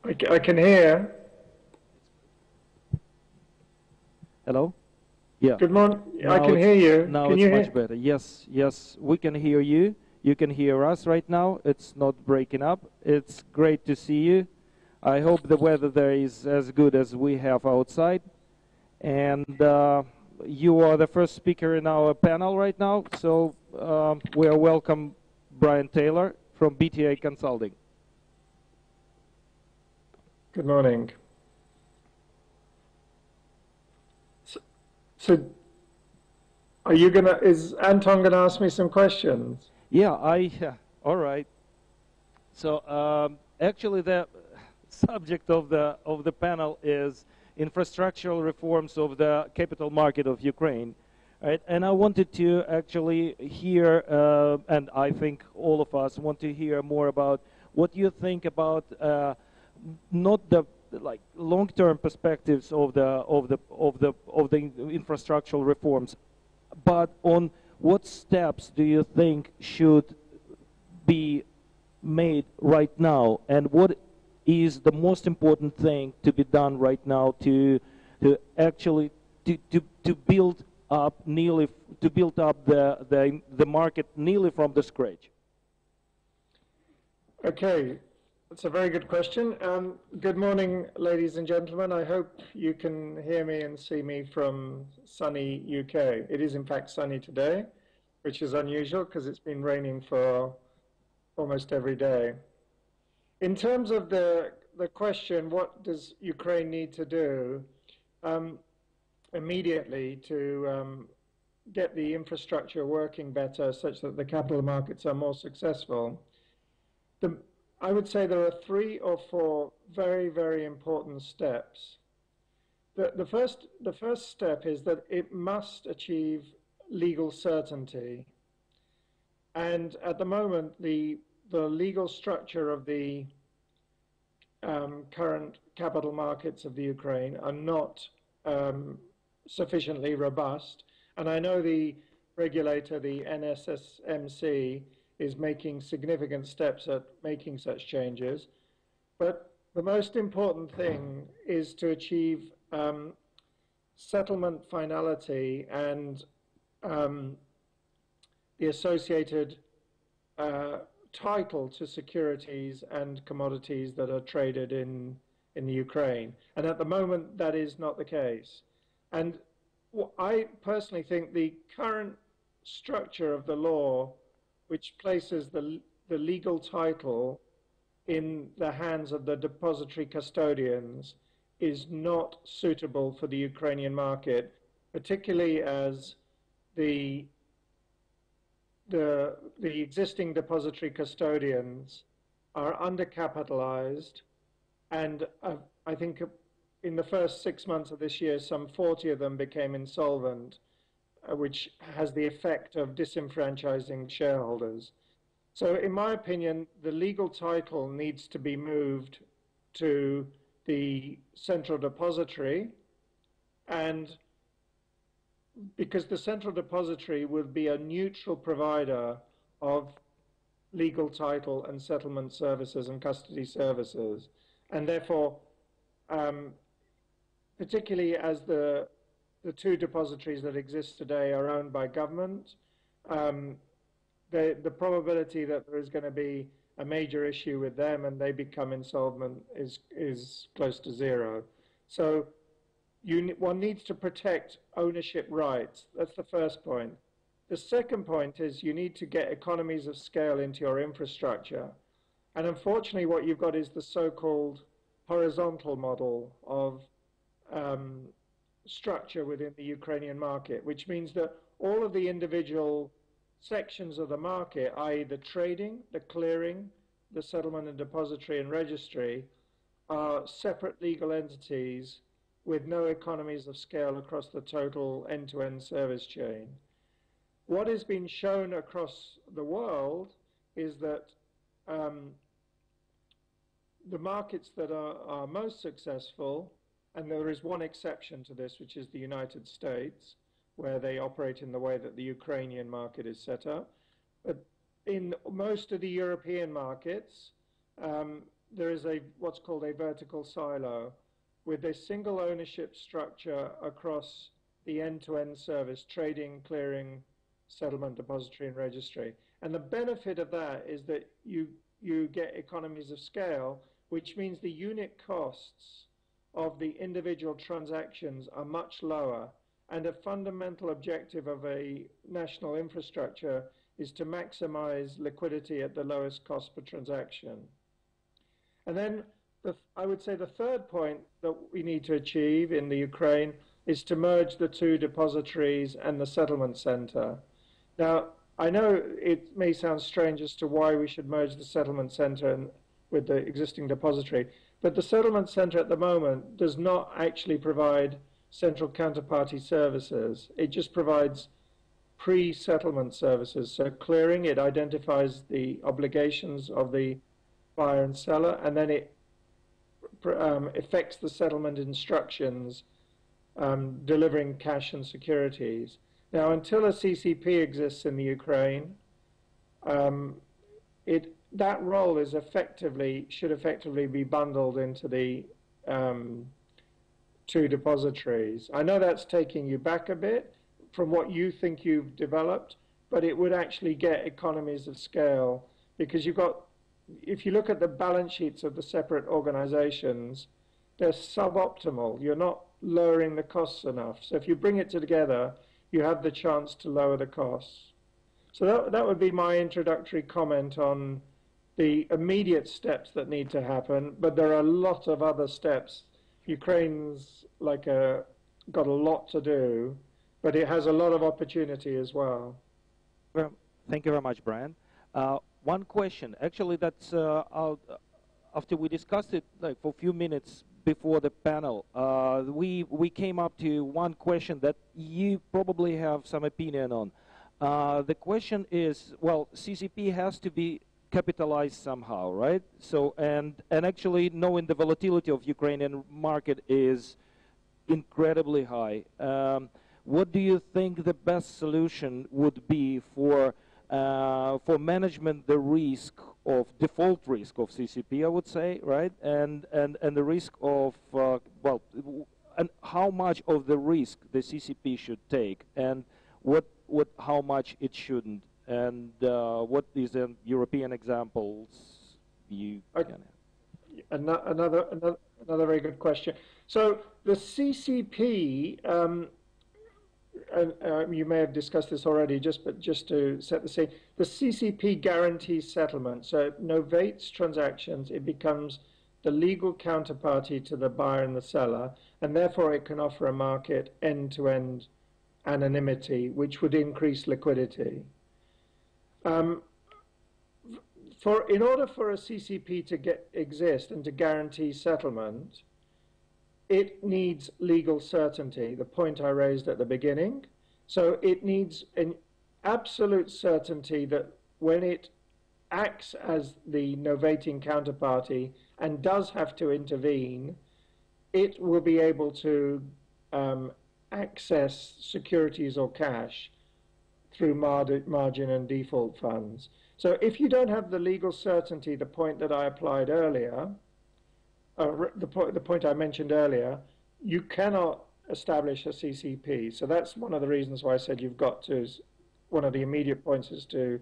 I can hear. Hello? Yeah. Good morning. I Now can it's hear you. now Can it's you much hear? better. Yes, yes, we can hear you. You can hear us right now. It's not breaking up. It's great to see you. I hope the weather there is as good as we have outside. And you are the first speaker in our panel right now. So we are welcome Brian Taylor from BTA Consulting. Good morning. So is Anton gonna ask me some questions? Yeah, all right. So actually, the subject of the panel is infrastructural reforms of the capital market of Ukraine, right? And I wanted to actually hear, and I think all of us want to hear more about what you think about not the like long-term perspectives of the infrastructural reforms, but on what steps do you think should be made right now, and what is the most important thing to be done right now actually to build up the market nearly from the scratch? Okay, that's a very good question. Good morning, ladies and gentlemen. I hope you can hear me and see me from sunny UK. It is in fact sunny today, which is unusual because it's been raining for almost every day. In terms of the question, what does Ukraine need to do immediately to get the infrastructure working better such that the capital markets are more successful? I would say there are 3 or 4 very, very important steps. The first step is that it must achieve legal certainty. And at the moment, the legal structure of the current capital markets of the Ukraine are not sufficiently robust. And I know the regulator, the NSSMC, is making significant steps at making such changes. But the most important thing is to achieve settlement finality and the associated title to securities and commodities that are traded in the Ukraine. And at the moment, that is not the case. And I personally think the current structure of the law, which places the legal title in the hands of the depository custodians, is not suitable for the Ukrainian market, particularly as the existing depository custodians are undercapitalized, and I think in the first 6 months of this year, some 40 of them became insolvent, which has the effect of disenfranchising shareholders. So in my opinion, the legal title needs to be moved to the central depository, and because the central depository would be a neutral provider of legal title and settlement services and custody services. And therefore, particularly as the 2 depositories that exist today are owned by government, the probability that there is going to be a major issue with them and they become insolvent is close to 0. So one needs to protect ownership rights. That's the first point. The second point is you need to get economies of scale into your infrastructure. And unfortunately, what you've got is the so-called horizontal model of structure within the Ukrainian market, which means that all of the individual sections of the market, i.e. the trading, the clearing, the settlement and depository and registry, are separate legal entities with no economies of scale across the total end-to-end service chain. What has been shown across the world is that the markets that are most successful, and there is one exception to this, which is the United States, where they operate in the way that the Ukrainian market is set up. But in most of the European markets, there is what's called a vertical silo with a single ownership structure across the end-to-end service, trading, clearing, settlement, depository, and registry. And the benefit of that is that you get economies of scale, which means the unit costs of the individual transactions are much lower. And a fundamental objective of a national infrastructure is to maximize liquidity at the lowest cost per transaction. And then I would say the third point that we need to achieve in the Ukraine is to merge the two depositories and the settlement center. Now, I know it may sound strange as to why we should merge the settlement center with the existing depository, but the settlement center at the moment does not actually provide central counterparty services. It just provides pre-settlement services. So clearing, it identifies the obligations of the buyer and seller, and then it effects the settlement instructions, delivering cash and securities. Now, until a CCP exists in the Ukraine, that role is should effectively be bundled into the two depositories. I know that's taking you back a bit from what you think you've developed, but it would actually get economies of scale because if you look at the balance sheets of the separate organizations, they're suboptimal. You're not lowering the costs enough. So if you bring it together, you have the chance to lower the costs. So that would be my introductory comment on the immediate steps that need to happen, but there are a lot of other steps. Ukraine's got a lot to do, but it has a lot of opportunity as well. Well, thank you very much, Brian. One question, actually, that's after we discussed it for a few minutes before the panel, we came up to one question that you probably have some opinion on. The question is, well, CCP has to be capitalized somehow, right? So, and actually knowing the volatility of Ukrainian market is incredibly high. What do you think the best solution would be for management the risk of default risk of CCP, I would say, right? And the risk of and how much of the risk the CCP should take, and how much it shouldn't, and what is the European examples you can have? Another very good question. So the CCP. You may have discussed this already, but just to set the scene, the CCP guarantees settlement. So it novates transactions. It becomes the legal counterparty to the buyer and the seller, and therefore it can offer a market end-to-end anonymity, which would increase liquidity. In order for a CCP to exist and to guarantee settlement, it needs legal certainty, the point I raised at the beginning. So it needs an absolute certainty that when it acts as the novating counterparty and does have to intervene, it will be able to access securities or cash through margin and default funds. So if you don't have the legal certainty, the point that I applied earlier, the point I mentioned earlier, you cannot establish a CCP. So that's one of the reasons why I said you've got to, one of the immediate points is to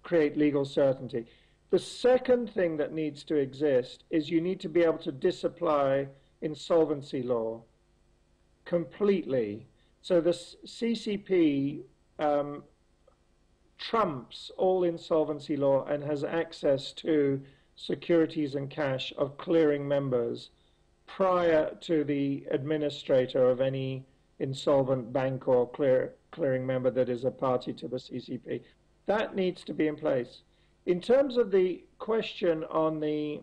create legal certainty. The second thing that needs to exist is you need to be able to disapply insolvency law completely. So the CCP trumps all insolvency law and has access to securities and cash of clearing members prior to the administrator of any insolvent bank or clearing member that is a party to the CCP. That needs to be in place. In terms of the question on the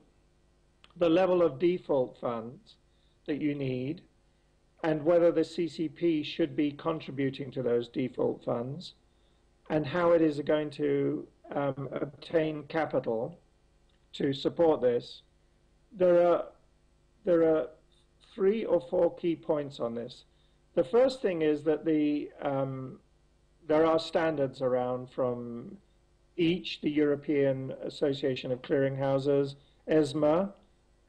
level of default funds that you need and whether the CCP should be contributing to those default funds and how it is going to obtain capital to support this, there are 3 or 4 key points on this. The first thing is that there are standards around from each, the European Association of Clearinghouses, ESMA,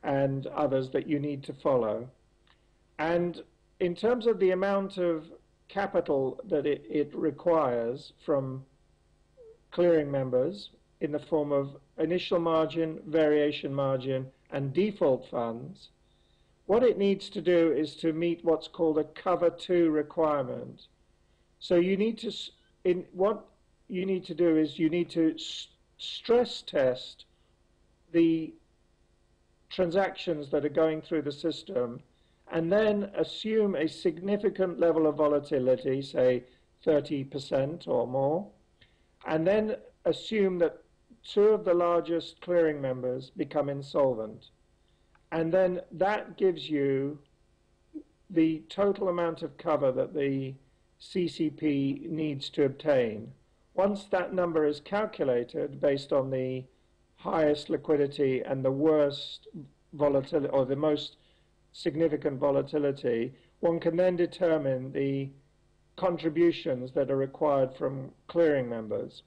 and others that you need to follow. And in terms of the amount of capital that it requires from clearing members in the form of initial margin, variation margin, and default funds, what it needs to do is to meet what's called a cover 2 requirement. So you need to, what you need to do is you need to stress test the transactions that are going through the system and then assume a significant level of volatility, say 30% or more, and then assume that 2 of the largest clearing members become insolvent. And then that gives you the total amount of cover that the CCP needs to obtain. Once that number is calculated based on the highest liquidity and the worst volatility, or the most significant volatility, one can then determine the contributions that are required from clearing members.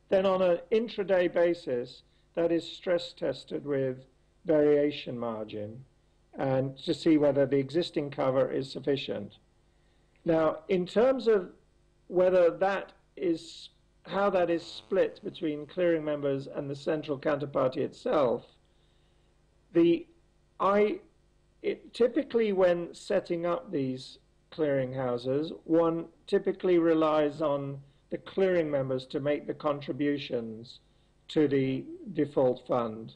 Then on an intraday basis, that is stress tested with variation margin and to see whether the existing cover is sufficient. Now, in terms of whether that is, how that is split between clearing members and the central counterparty itself, typically when setting up these clearing houses, one typically relies on the clearing members to make the contributions to the default fund.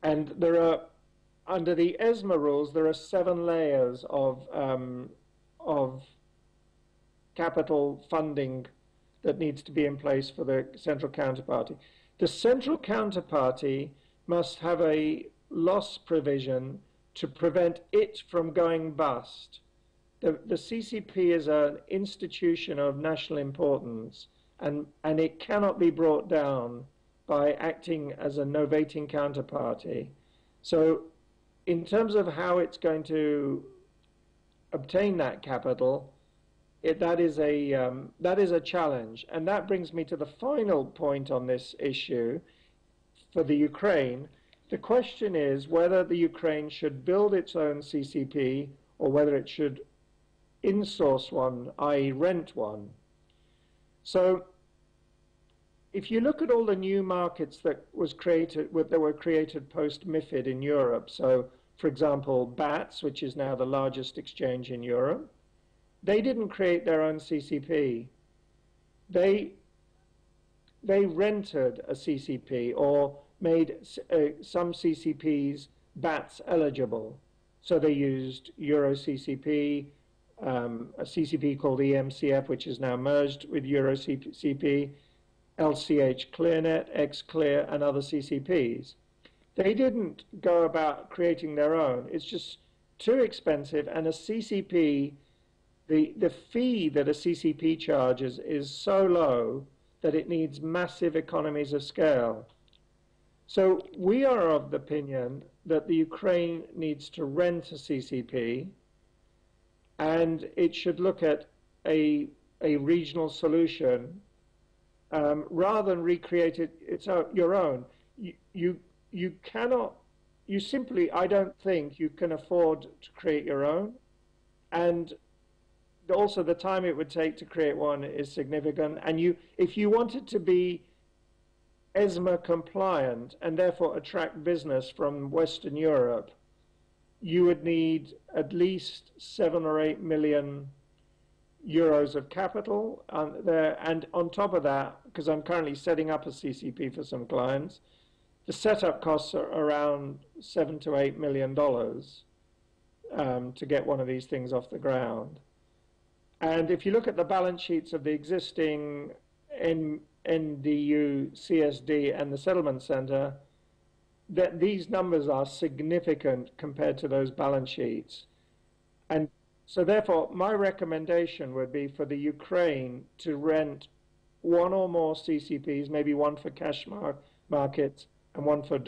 And there are, under the ESMA rules, there are 7 layers of capital funding that needs to be in place for the central counterparty. The central counterparty must have a loss provision to prevent it from going bust. The CCP is an institution of national importance, and it cannot be brought down by acting as a novating counterparty. So in terms of how it's going to obtain that capital, that is a challenge. And that brings me to the final point on this issue for the Ukraine. The question is whether the Ukraine should build its own CCP or whether it should insource one, i.e. rent one. So if you look at all the new markets that were created post-MiFID in Europe, so for example, BATS, which is now the largest exchange in Europe, they didn't create their own CCP. They rented a CCP or made some CCPs BATS eligible. So they used Euro CCP, a CCP called EMCF, which is now merged with Euro CCP, LCH ClearNet, XClear, and other CCPs. They didn't go about creating their own. It's just too expensive, and a CCP, the fee that a CCP charges is so low that it needs massive economies of scale. So we are of the opinion that the Ukraine needs to rent a CCP, and it should look at a regional solution rather than recreate its your own. You cannot, you simply, I don't think you can afford to create your own. And also the time it would take to create one is significant. And if you wanted to be ESMA compliant and therefore attract business from Western Europe, you would need at least 7 or 8 million euros of capital there. And on top of that, because I'm currently setting up a CCP for some clients, the setup costs are around $7 to $8 million to get one of these things off the ground. And if you look at the balance sheets of the existing NDU, CSD, and the settlement center, that these numbers are significant compared to those balance sheets. And so therefore, my recommendation would be for the Ukraine to rent one or more CCPs, maybe one for cash markets and one for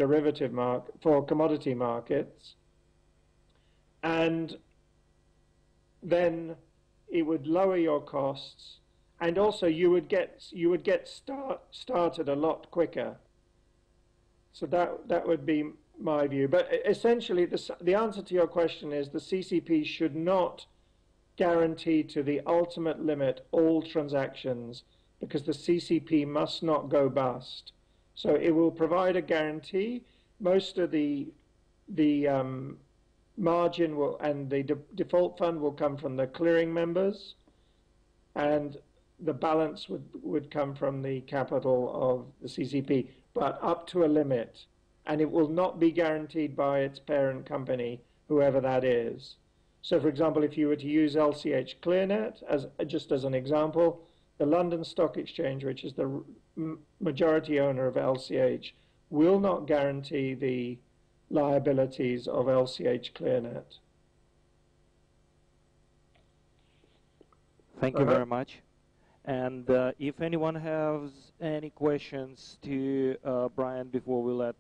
for commodity markets. And then it would lower your costs and also you would get started a lot quicker. So that would be my view. But essentially, the answer to your question is the CCP should not guarantee to the ultimate limit all transactions, because the CCP must not go bust. So it will provide a guarantee. Most of the margin will, and the default fund will come from the clearing members, and the balance would come from the capital of the CCP, but up to a limit. And it will not be guaranteed by its parent company, whoever that is. So, for example, if you were to use LCH ClearNet as just as an example, the London Stock Exchange, which is the majority owner of LCH, will not guarantee the liabilities of LCH ClearNet. Thank you very much. And if anyone has any questions to Brian before we let